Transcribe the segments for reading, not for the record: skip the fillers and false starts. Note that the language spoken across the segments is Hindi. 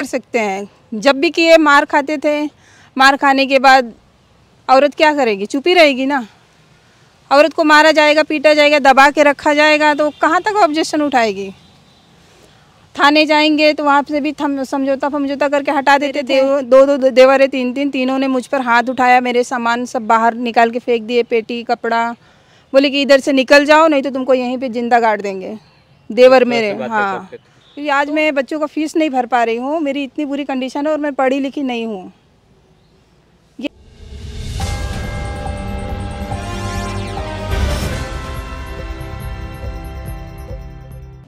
कर सकते हैं। जब भी किए मार खाते थे, मार खाने के बाद औरत क्या करेगी, चुप ही रहेगी ना। औरत को मारा जाएगा, पीटा जाएगा, दबा के रखा जाएगा तो कहाँ तक ऑब्जेक्शन उठाएगी। थाने जाएंगे तो वहाँ से भी समझौता करके हटा देते थे। दो देवर है, तीनों ने मुझ पर हाथ उठाया, मेरे सामान सब बाहर निकाल के फेंक दिए, पेटी कपड़ा, बोले कि इधर से निकल जाओ नहीं तो तुमको यहीं पे जिंदा गाड़ देंगे। देवर मेरे, हाँ। क्योंकि आज मैं बच्चों का फीस नहीं भर पा रही हूँ, मेरी इतनी बुरी कंडीशन है और मैं पढ़ी लिखी नहीं हूँ।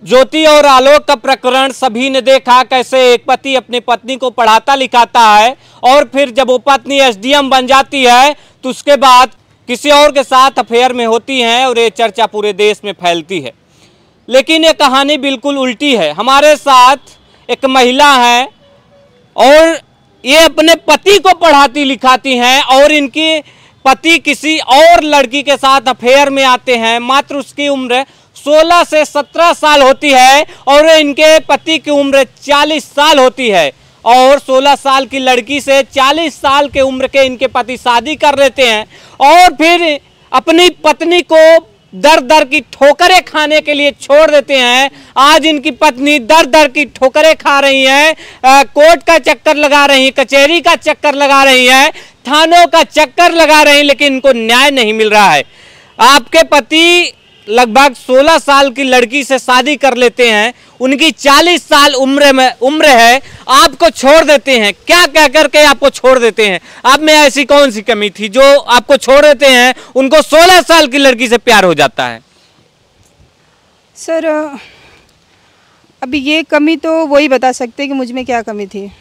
ज्योति और आलोक का प्रकरण सभी ने देखा, कैसे एक पति अपनी पत्नी को पढ़ाता लिखाता है और फिर जब वो पत्नी एसडीएम बन जाती है तो उसके बाद किसी और के साथ अफेयर में होती हैं और ये चर्चा पूरे देश में फैलती है। लेकिन ये कहानी बिल्कुल उल्टी है। हमारे साथ एक महिला है और ये अपने पति को पढ़ाती लिखाती हैं और इनकी पति किसी और लड़की के साथ अफेयर में आते हैं। मात्र उसकी उम्र 16 से 17 साल होती है और इनके पति की उम्र 40 साल होती है और 16 साल की लड़की से 40 साल के उम्र के इनके पति शादी कर लेते हैं और फिर अपनी पत्नी को दर दर की ठोकरें खाने के लिए छोड़ देते हैं। आज इनकी पत्नी दर दर की ठोकरें खा रही हैं, कोर्ट का चक्कर लगा रही हैं, कचहरी का चक्कर लगा रही हैं, थानों का चक्कर लगा रही हैं, लेकिन इनको न्याय नहीं मिल रहा है। आपके पति लगभग 16 साल की लड़की से शादी कर लेते हैं, उनकी 40 साल उम्र है, आपको छोड़ देते हैं। क्या कह करके आपको छोड़ देते हैं? आप में ऐसी कौन सी कमी थी जो आपको छोड़ देते हैं? उनको 16 साल की लड़की से प्यार हो जाता है। सर अभी ये कमी तो वही बता सकते हैं कि मुझ में क्या कमी थी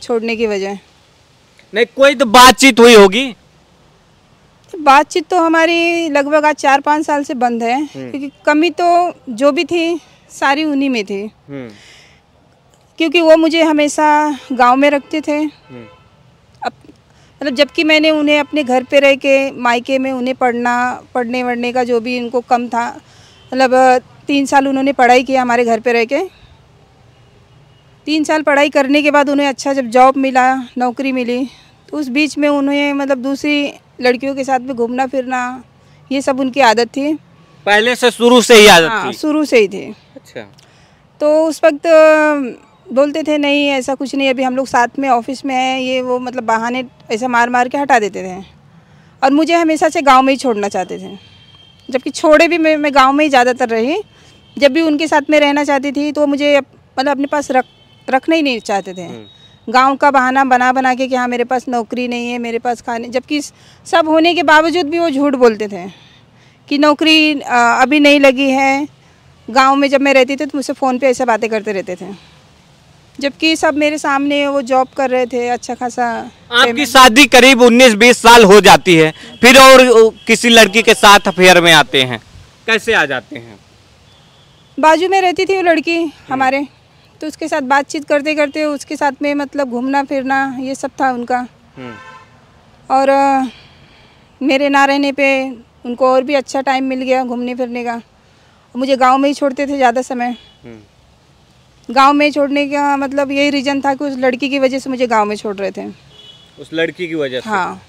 छोड़ने की वजह। नहीं, कोई तो बातचीत हुई होगी। बातचीत तो हमारी लगभग आज 4-5 साल से बंद है, क्योंकि कमी तो जो भी थी सारी उन्हीं में थी। क्योंकि वो मुझे हमेशा गांव में रखते थे। मतलब जबकि मैंने उन्हें अपने घर पे रह के मायके में उन्हें पढ़ने वढ़ने का जो भी इनको कम था, मतलब 3 साल उन्होंने पढ़ाई किया हमारे घर पे रह के। 3 साल पढ़ाई करने के बाद उन्हें अच्छा जब जॉब मिला, नौकरी मिली, तो उस बीच में उन्हें मतलब दूसरी लड़कियों के साथ में घूमना फिरना, ये सब उनकी आदत थी। पहले से शुरू से ही आदत थी? हाँ, शुरू से ही थी। अच्छा। तो उस वक्त बोलते थे नहीं ऐसा कुछ नहीं, अभी हम लोग साथ में ऑफिस में हैं, ये वो, मतलब बहाने ऐसा मार मार के हटा देते थे और मुझे हमेशा से गांव में ही छोड़ना चाहते थे। जबकि छोड़े भी मैं गांव में ही ज़्यादातर रही। जब भी उनके साथ में रहना चाहती थी तो मुझे मतलब अपने पास रखना ही नहीं चाहते थे। गांव का बहाना बना के कि हाँ मेरे पास नौकरी नहीं है, मेरे पास खाने, जबकि सब होने के बावजूद भी वो झूठ बोलते थे कि नौकरी अभी नहीं लगी है। गांव में जब मैं रहती थी तो मुझसे फ़ोन पे ऐसे बातें करते रहते थे, जबकि सब मेरे सामने वो जॉब कर रहे थे, अच्छा खासा। आपकी शादी करीब 19-20 साल हो जाती है, फिर और किसी लड़की के साथ अफेयर में आते हैं, कैसे आ जाते हैं? बाजू में रहती थी वो लड़की हमारे, तो उसके साथ बातचीत करते करते उसके साथ में मतलब घूमना फिरना ये सब था उनका। और मेरे ना रहने पे उनको और भी अच्छा टाइम मिल गया घूमने फिरने का। मुझे गांव में ही छोड़ते थे ज़्यादा समय। गांव में छोड़ने का मतलब यही रीज़न था कि उस लड़की की वजह से मुझे गांव में छोड़ रहे थे। उस लड़की की वजह से? हाँ,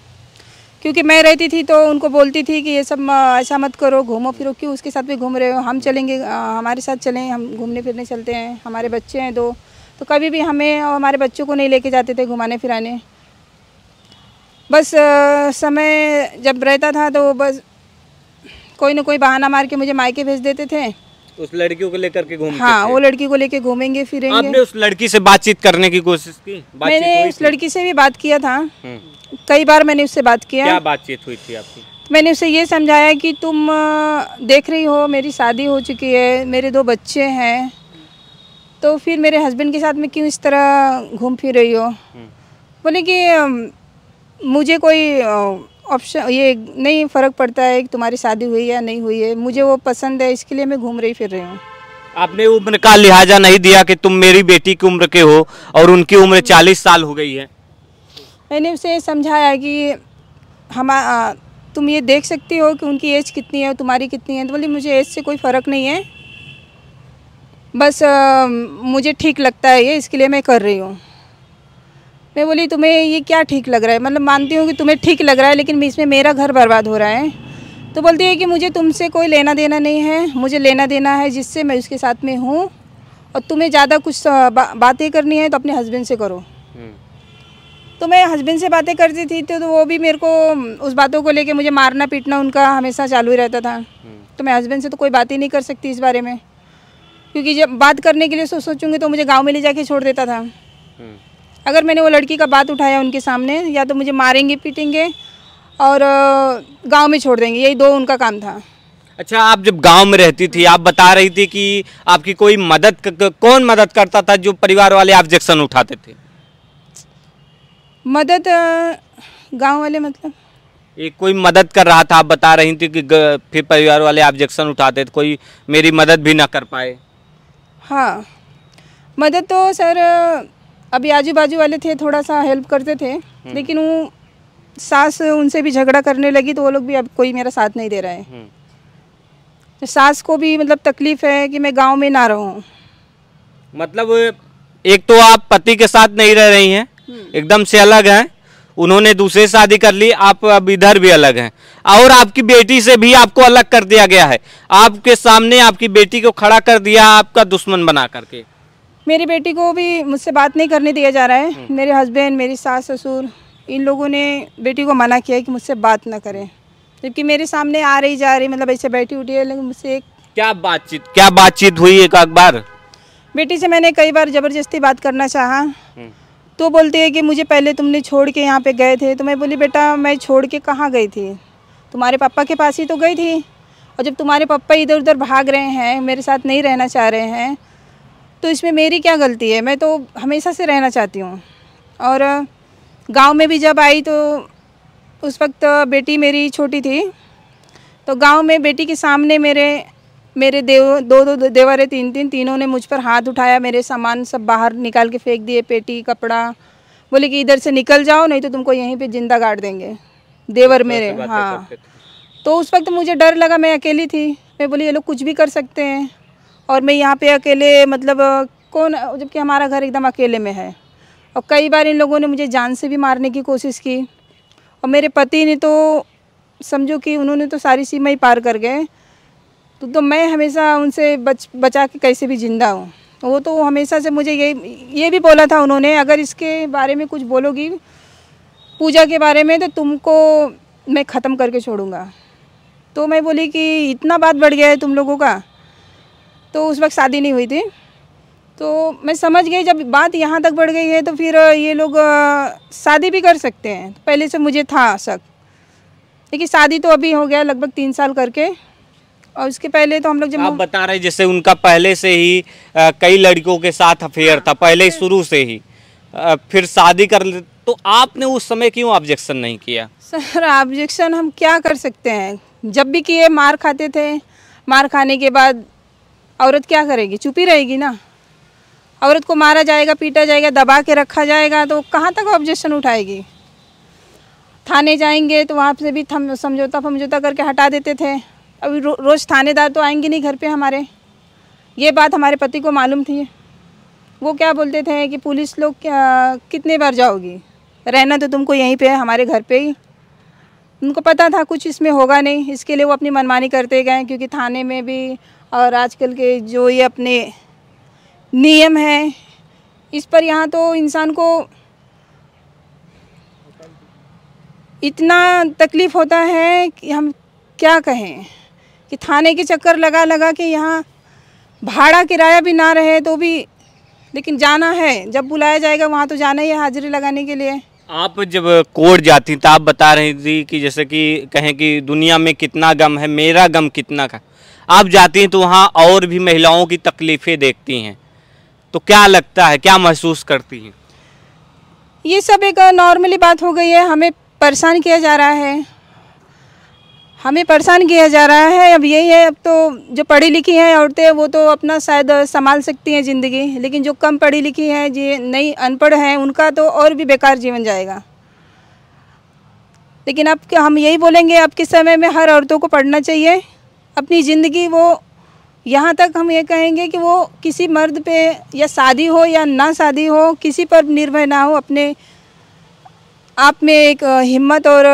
क्योंकि मैं रहती थी तो उनको बोलती थी कि ये सब ऐसा मत करो, घूमो फिरो, क्यों उसके साथ भी घूम रहे हो, हम चलेंगे, हमारे साथ चलें, हम घूमने फिरने चलते हैं, हमारे बच्चे हैं 2, तो कभी भी हमें और हमारे बच्चों को नहीं लेके जाते थे घुमाने फिराने। बस समय जब रहता था तो बस कोई ना कोई बहाना मार के मुझे मायके भेज देते थे। उस लड़कियों को लेकर के घूमते हाँ, थे? वो लड़की को लेके घूमेंगे फिरेंगे। आपने उस लड़की से बातचीत करने की कोशिश की? मैंने उस लड़की से भी बात किया था, कई बार मैंने उससे बात किया। क्या बातचीत हुई थी आपकी? मैंने उसे ये समझाया कि तुम देख रही हो मेरी शादी हो चुकी है, मेरे 2 बच्चे हैं, तो फिर मेरे हस्बैंड के साथ में क्यों इस तरह घूम फिर रही हो। बोले कि मुझे कोई ऑप्शन ये नहीं फ़र्क पड़ता है कि तुम्हारी शादी हुई या नहीं हुई है, मुझे वो पसंद है, इसके लिए मैं घूम रही फिर रही हूँ। आपने उम्र का लिहाजा नहीं दिया कि तुम मेरी बेटी की उम्र के हो और उनकी उम्र 40 साल हो गई है? मैंने उसे समझाया कि तुम ये देख सकती हो कि उनकी एज कितनी है और तुम्हारी कितनी है। तो बोली मुझे एज से कोई फ़र्क नहीं है, बस मुझे ठीक लगता है ये, इसके लिए मैं कर रही हूँ। मैं बोली तुम्हें ये क्या ठीक लग रहा है, मतलब मानती हूँ कि तुम्हें ठीक लग रहा है, लेकिन इसमें मेरा घर बर्बाद हो रहा है। तो बोलती है कि मुझे तुमसे कोई लेना देना नहीं है, मुझे लेना देना है जिससे मैं उसके साथ में हूँ, और तुम्हें ज़्यादा कुछ बातें करनी है तो अपने हस्बैंड से करो। तो मैं हस्बैंड से बातें करती थी तो वो भी मेरे को उस बातों को लेके मुझे मारना पीटना उनका हमेशा चालू ही रहता था। तो मैं हस्बैंड से तो कोई बात ही नहीं कर सकती इस बारे में, क्योंकि जब बात करने के लिए सोचूंगी तो मुझे गांव में ले जाके छोड़ देता था। अगर मैंने वो लड़की का बात उठाया उनके सामने, या तो मुझे मारेंगे पीटेंगे और गांव में छोड़ देंगे, यही दो उनका काम था। अच्छा, आप जब गांव में रहती थी, आप बता रही थी कि आपकी कोई कौन मदद करता था जो परिवार वाले ऑब्जेक्शन उठाते थे? मदद गांव वाले मतलब एक कोई मदद कर रहा था, आप बता रही थी कि फिर परिवार वाले ऑब्जेक्शन उठाते थे, कोई मेरी मदद भी ना कर पाए। हाँ, मदद तो सर अभी आजू बाजू वाले थे, थोड़ा सा हेल्प करते थे, लेकिन वो सास उनसे भी झगड़ा करने लगी तो वो लोग भी अब कोई मेरा साथ नहीं दे रहा है। तो सास को भी मतलब तकलीफ है कि मैं गांव में ना रहूं। मतलब एक तो आप पति के साथ नहीं रह रही हैं, एकदम से अलग हैं, उन्होंने दूसरे शादी कर ली, आप अब इधर भी अलग हैं, और आपकी बेटी से भी आपको अलग कर दिया गया है। आपके सामने आपकी बेटी को खड़ा कर दिया आपका दुश्मन बना करके। मेरी बेटी को भी मुझसे बात नहीं करने दिया जा रहा है। मेरे हस्बैंड, मेरी सास ससुर, इन लोगों ने बेटी को मना किया है कि मुझसे बात ना करें, जबकि मेरे सामने आ रही जा रही, मतलब ऐसे बैठी उठी है, लेकिन मुझसे क्या बातचीत हुई एक बार? बेटी से मैंने कई बार ज़बरदस्ती बात करना चाहा तो बोलते हैं कि मुझे पहले तुमने छोड़ के यहाँ पे गए थे। तो मैं बोली बेटा मैं छोड़ के कहाँ गई थी, तुम्हारे पापा के पास ही तो गई थी, और जब तुम्हारे पापा इधर उधर भाग रहे हैं, मेरे साथ नहीं रहना चाह रहे हैं, तो इसमें मेरी क्या गलती है? मैं तो हमेशा से रहना चाहती हूँ। और गांव में भी जब आई तो उस वक्त बेटी मेरी छोटी थी, तो गांव में बेटी के सामने मेरे दो देवर है, तीनों ने मुझ पर हाथ उठाया, मेरे सामान सब बाहर निकाल के फेंक दिए, पेटी कपड़ा, बोले कि इधर से निकल जाओ नहीं तो तुमको यहीं पे जिंदा गाड़ देंगे, देवर मेरे। हाँ, तो उस वक्त मुझे डर लगा, मैं अकेली थी, मैं बोली ये लोग कुछ भी कर सकते हैं और मैं यहाँ पे अकेले, मतलब कौन, जबकि हमारा घर एकदम अकेले में है। और कई बार इन लोगों ने मुझे जान से भी मारने की कोशिश की, और मेरे पति ने तो समझो कि उन्होंने तो सारी सीमा ही पार कर गए। तो मैं हमेशा उनसे बचा के कैसे भी जिंदा हूँ। वो तो हमेशा से मुझे ये भी बोला था उन्होंने, अगर इसके बारे में कुछ बोलोगी पूजा के बारे में तो तुमको मैं ख़त्म करके छोड़ूंगा। तो मैं बोली कि इतना बात बढ़ गया है तुम लोगों का। तो उस वक्त शादी नहीं हुई थी, तो मैं समझ गई जब बात यहाँ तक बढ़ गई है तो फिर ये लोग शादी भी कर सकते हैं। पहले से मुझे था शक, लेकिन शादी तो अभी हो गया लगभग 3 साल करके, और उसके पहले तो हम लोग जब आप बता रहे जैसे उनका पहले से ही कई लड़कियों के साथ अफेयर था, पहले शुरू से ही, फिर शादी कर ले, तो आपने उस समय क्यों ऑब्जेक्शन नहीं किया? सर ऑब्जेक्शन हम क्या कर सकते हैं, जब भी किए मार खाते थे, मार खाने के बाद औरत क्या करेगी, चुप ही रहेगी ना। औरत को मारा जाएगा, पीटा जाएगा, दबा के रखा जाएगा तो कहाँ तक ऑब्जेक्शन उठाएगी। थाने जाएंगे तो वहाँ से भी समझौता करके हटा देते थे। अभी रोज़ थानेदार तो आएंगे नहीं घर पे हमारे, ये बात हमारे पति को मालूम थी। वो क्या बोलते थे कि पुलिस लोग कितने बार जाओगी, रहना तो तुमको यहीं पे है हमारे घर पे ही। उनको पता था कुछ इसमें होगा नहीं, इसके लिए वो अपनी मनमानी करते गए, क्योंकि थाने में भी और आजकल के जो ये अपने नियम हैं इस पर यहाँ तो इंसान को इतना तकलीफ़ होता है कि हम क्या कहें, कि थाने के चक्कर लगा के यहाँ भाड़ा किराया भी ना रहे तो भी, लेकिन जाना है, जब बुलाया जाएगा वहाँ तो जाना ही है हाजिरी लगाने के लिए। आप जब कोर्ट जाती तो आप बता रही थी कि जैसे कि कहें कि दुनिया में कितना गम है, मेरा गम कितना का, आप जाती हैं तो वहाँ और भी महिलाओं की तकलीफ़ें देखती हैं, तो क्या लगता है, क्या महसूस करती हैं? ये सब एक नॉर्मली बात हो गई है, हमें परेशान किया जा रहा है, हमें परेशान किया जा रहा है। अब यही है, अब तो जो पढ़ी लिखी हैं औरतें वो तो अपना शायद संभाल सकती हैं ज़िंदगी, लेकिन जो कम पढ़ी लिखी हैं, जो नहीं अनपढ़ हैं, उनका तो और भी बेकार जीवन जाएगा। लेकिन अब हम यही बोलेंगे, अब के समय में हर औरतों को पढ़ना चाहिए, अपनी ज़िंदगी वो यहाँ तक हम ये कहेंगे कि वो किसी मर्द पे या शादी हो या ना शादी हो किसी पर निर्भर ना हो, अपने आप में एक हिम्मत और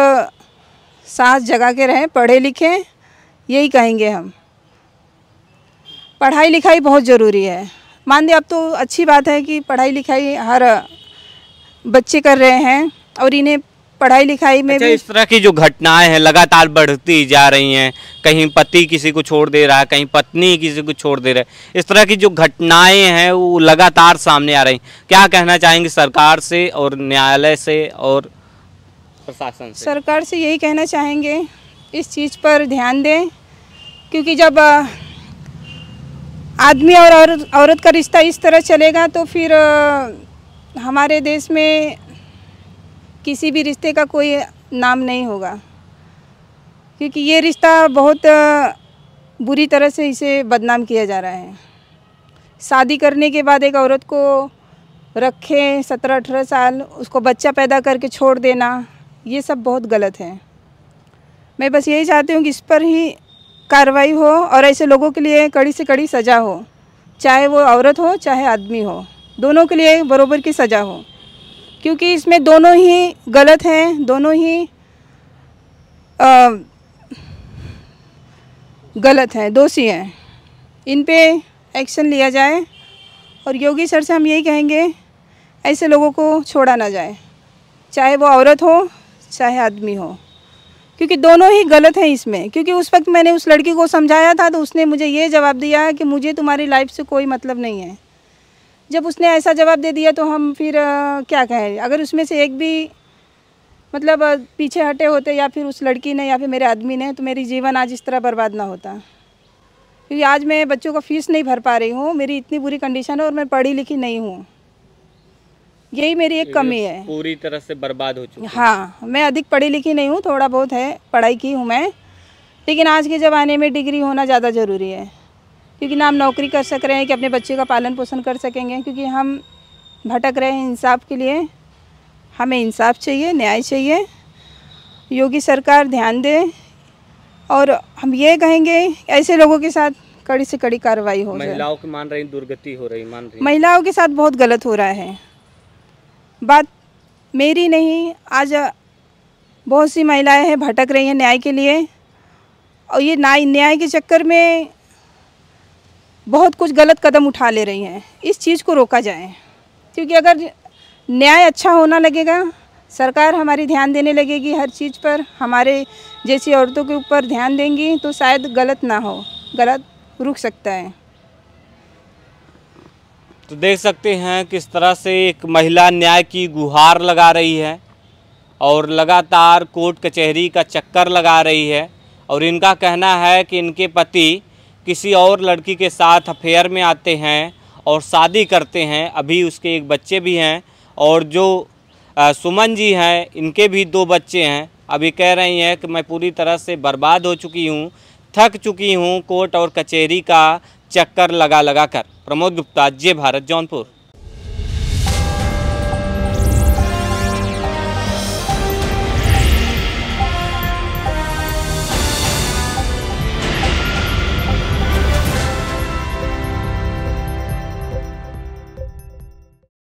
साहस जगा के रहें, पढ़े लिखें, यही कहेंगे हम। पढ़ाई लिखाई बहुत ज़रूरी है। मान दे अब तो अच्छी बात है कि पढ़ाई लिखाई हर बच्चे कर रहे हैं और इन्हें पढ़ाई लिखाई में भी इस तरह की जो घटनाएं हैं लगातार बढ़ती जा रही हैं, कहीं पति किसी को छोड़ दे रहा है, कहीं पत्नी किसी को छोड़ दे रहा है, इस तरह की जो घटनाएं हैं वो लगातार सामने आ रही। क्या कहना चाहेंगे सरकार से और न्यायालय से और प्रशासन से? सरकार से यही कहना चाहेंगे इस चीज़ पर ध्यान दें, क्योंकि जब आदमी और औरत का रिश्ता इस तरह चलेगा तो फिर हमारे देश में किसी भी रिश्ते का कोई नाम नहीं होगा, क्योंकि ये रिश्ता बहुत बुरी तरह से इसे बदनाम किया जा रहा है। शादी करने के बाद एक औरत को रखें 17-18 साल, उसको बच्चा पैदा करके छोड़ देना, ये सब बहुत गलत है। मैं बस यही चाहती हूँ कि इस पर ही कार्रवाई हो और ऐसे लोगों के लिए कड़ी से कड़ी सज़ा हो, चाहे वो औरत हो चाहे आदमी हो, दोनों के लिए बराबर की सज़ा हो, क्योंकि इसमें दोनों ही गलत हैं, दोनों ही गलत हैं, दोषी हैं। इन पे एक्शन लिया जाए और योगी सर से हम यही कहेंगे ऐसे लोगों को छोड़ा ना जाए, चाहे वो औरत हो चाहे आदमी हो, क्योंकि दोनों ही गलत हैं इसमें। क्योंकि उस वक्त मैंने उस लड़की को समझाया था तो उसने मुझे ये जवाब दिया कि मुझे तुम्हारी लाइफ से कोई मतलब नहीं है। जब उसने ऐसा जवाब दे दिया तो हम फिर क्या कहें। अगर उसमें से एक भी मतलब पीछे हटे होते, या फिर उस लड़की ने या फिर मेरे आदमी ने, तो मेरी जीवन आज इस तरह बर्बाद ना होता। क्योंकि आज मैं बच्चों का फीस नहीं भर पा रही हूँ, मेरी इतनी बुरी कंडीशन है और मैं पढ़ी लिखी नहीं हूँ, यही मेरी एक कमी है। पूरी तरह से बर्बाद हो चुकी है। हाँ, मैं अधिक पढ़ी लिखी नहीं हूँ, थोड़ा बहुत है पढ़ाई की हूँ मैं, लेकिन आज के ज़माने में डिग्री होना ज़्यादा ज़रूरी है, क्योंकि ना हम नौकरी कर सक रहे हैं कि अपने बच्चे का पालन पोषण कर सकेंगे, क्योंकि हम भटक रहे हैं इंसाफ के लिए। हमें इंसाफ चाहिए, न्याय चाहिए। योगी सरकार ध्यान दे और हम ये कहेंगे ऐसे लोगों के साथ कड़ी से कड़ी कार्रवाई हो जाए। महिलाओं की मान रही दुर्गति हो रही, मान रही महिलाओं के साथ बहुत गलत हो रहा है। बात मेरी नहीं, आज बहुत सी महिलाएं हैं भटक रही हैं न्याय के लिए, और ये न्याय के चक्कर में बहुत कुछ गलत कदम उठा ले रही हैं। इस चीज़ को रोका जाए, क्योंकि अगर न्याय अच्छा होना लगेगा, सरकार हमारी ध्यान देने लगेगी हर चीज़ पर, हमारे जैसी औरतों के ऊपर ध्यान देंगी, तो शायद गलत ना हो, गलत रुक सकता है। तो देख सकते हैं किस तरह से एक महिला न्याय की गुहार लगा रही है और लगातार कोर्ट कचहरी का चक्कर लगा रही है, और इनका कहना है कि इनके पति किसी और लड़की के साथ अफेयर में आते हैं और शादी करते हैं। अभी उसके एक बच्चे भी हैं, और जो सुमन जी हैं इनके भी 2 बच्चे हैं। अभी कह रही हैं कि मैं पूरी तरह से बर्बाद हो चुकी हूँ, थक चुकी हूँ कोर्ट और कचहरी का चक्कर लगा लगा कर। प्रमोद गुप्ता, जे भारत, जौनपुर।